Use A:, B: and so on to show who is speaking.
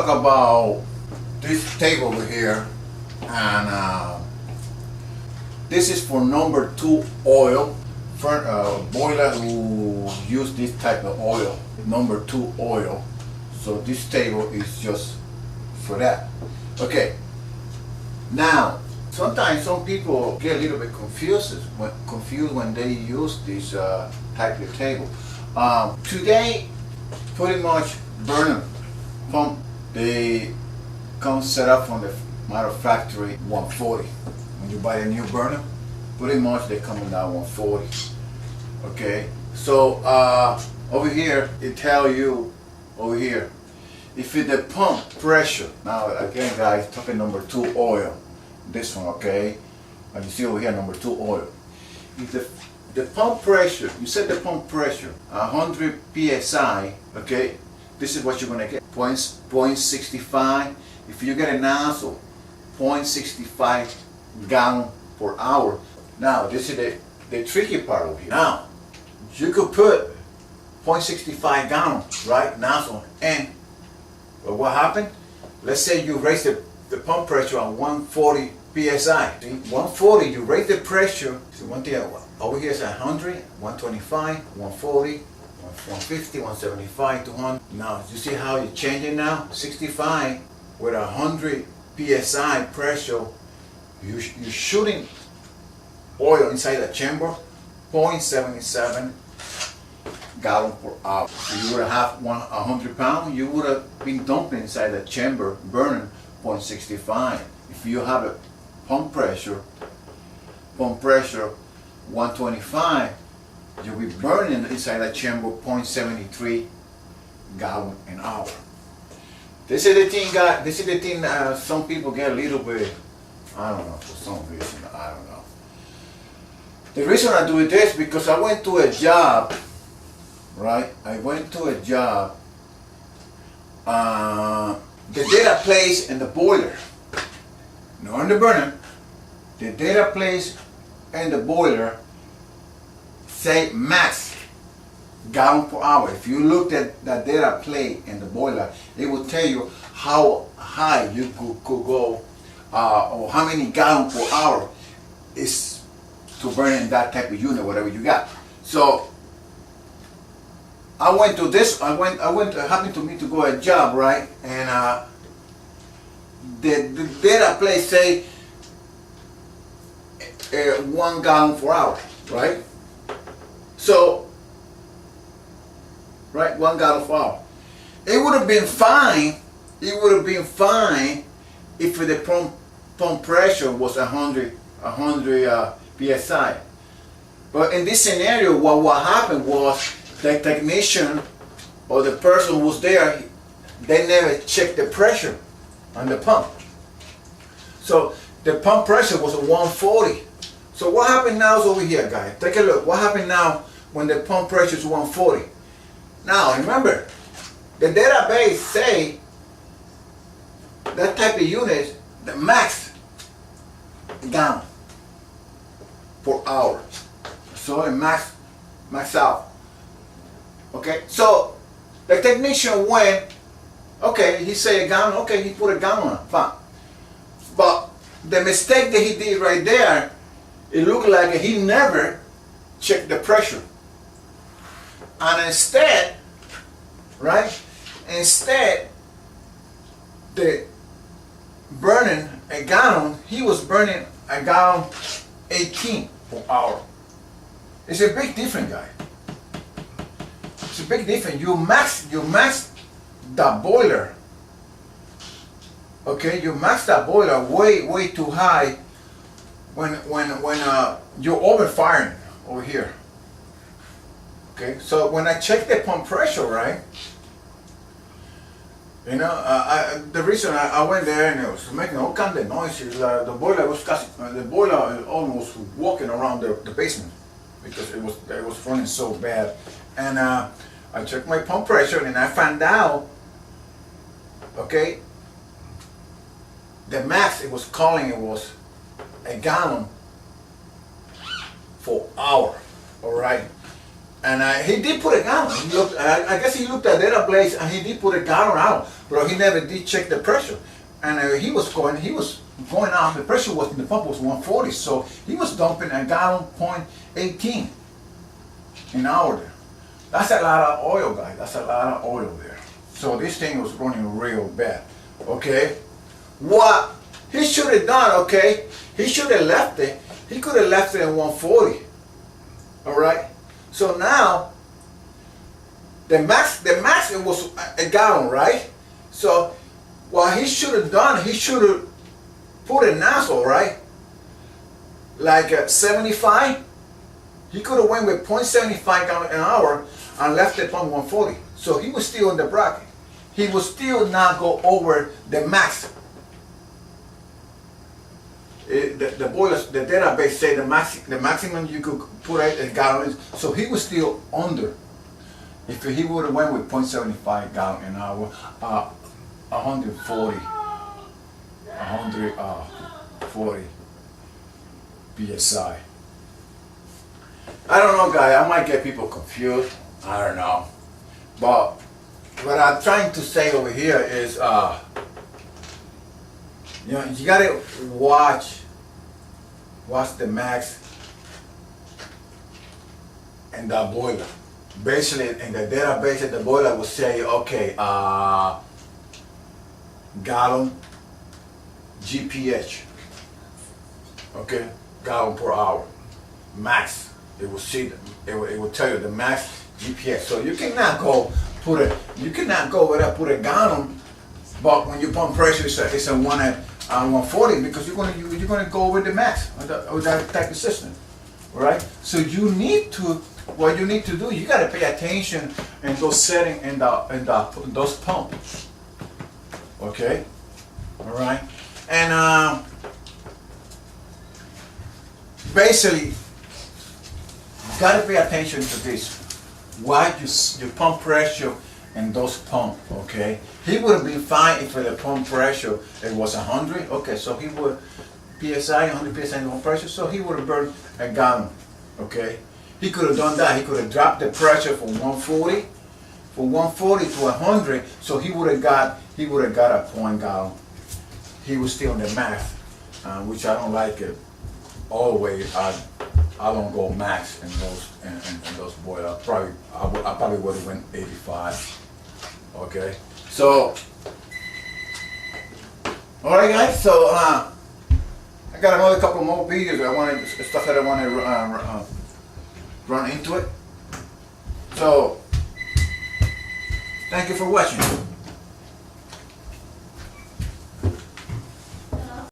A: about this table over here, and this is for number 2 oil for boiler who use this type of oil, number 2 oil. So this table is just for that. Okay. Now, sometimes some people get a little bit confused when they use this type of table. Today, pretty much burner pump, they come set up from the model factory 140. When you buy a new burner, pretty much they come in that 140. Okay, so over here it tell you over here if it's the pump pressure. Now again, guys, talking number 2 oil. This one, okay, and you see over here number 2 oil. If the pump pressure, you set the pump pressure 100 psi, okay, this is what you're gonna get, 0.65. If you get a nozzle, 0.65 gallon per hour. Now this is the tricky part over here. Now you could put 0.65 gallon, right, nozzle in, but what happened? Let's say you raise the pump pressure on 140 psi. See, 140, you raise the pressure. So one thing over here is 100, 125, 140, 150, 175, 200. Now you see how you change it now? 65 with 100 psi pressure. You're shooting oil inside the chamber, 0.77 gallon per hour. So you would have 100 pounds. You would have been dumping inside the chamber, burning 0.65. If you have a pump pressure 125, you'll be burning inside that chamber 0.73 gallon an hour. This is the thing, guys. This is the thing. Some people get a little bit, I don't know, for some reason, I don't know. The reason I do this because I went to a job, right? I went to a job. The data place in the boiler, not in the burner. The data place in the boiler say max gallon per hour. If you looked at that data plate in the boiler, it will tell you how high you could go or how many gallons per hour is to burn in that type of unit, whatever you got. So I went to this. I went. Happened to me to go a job, right? And the data plate say 1 gallon per hour, right? So, right, 1 gallon per hour. It would have been fine. It would have been fine if the pump pressure was 100 psi. But in this scenario, what happened was the technician or the person who was there, they never checked the pressure on the pump. So the pump pressure was 140. So what happened now is over here, guys. Take a look. What happened now when the pump pressure is 140? Now remember, the database say that type of unit, the max gallon per hour. So it max out. Okay, so the technician went, okay, he said a gallon, okay, he put a gallon on, fine. But the mistake that he did right there, it looked like he never checked the pressure. And instead, right, the burning a gallon, he was burning a gallon 18 per hour. It's a big difference, guys. It's a big difference. You max the boiler. Okay, you max that boiler way too high when you're overfiring over here. Okay, so when I check the pump pressure, right, you know, the reason I went there and it was making all kind of noises. The boiler was almost walking around the basement because it was running so bad. And I checked my pump pressure and I found out, okay, the max it was calling it was a gallon per hour. All right. And he did put a gallon. He looked, I guess he looked at the other place and he did put a gallon out, but he never did check the pressure. And he was going out. The pressure was in the pump was 140, so he was dumping a gallon .18 an hour there. That's a lot of oil, guys. That's a lot of oil there. So this thing was running real bad. Okay, what he should have done? Okay, he should have left it. He could have left it at 140. All right. So now the max it was a gallon, right? So what he should have done, he should have put a nozzle, right? Like 75. He could have went with 0.75 gallon an hour and left it on 140. So he was still in the bracket. He would still not go over the max. The boilers, the database say the maximum you could put a gallon. So he was still under. If he would have went with 0.75 gallon an hour, 140 psi. I don't know, guys. I might get people confused. I don't know. But what I'm trying to say over here is, you know, you gotta watch the max and the boiler. Basically, in the database, the boiler will say, okay, gallon GPH, okay, gallon per hour, max. It will see, it will tell you the max GPH. So you cannot go put a, put a gallon, but when you pump pressure, it's a 140 because you're gonna go with the max with that type of system, right? So you need to, what you need to do, you gotta pay attention in those settings in those pumps, okay, all right, and basically you gotta pay attention to this. Why you pump pressure in those pumps, okay? He would have been fine if the pump pressure it was 100, okay, so he would, PSI, 100 PSI pump pressure, so he would have burned a gallon, okay? He could have done that. He could have dropped the pressure from 140 to 100, so he would have got a point gallon. He was still in the max, which I don't like it. Always, I don't go max in those boilers. I probably would have went 85. Okay, so all right, guys. So I got another couple more videos. Stuff that I want to run into it. So thank you for watching.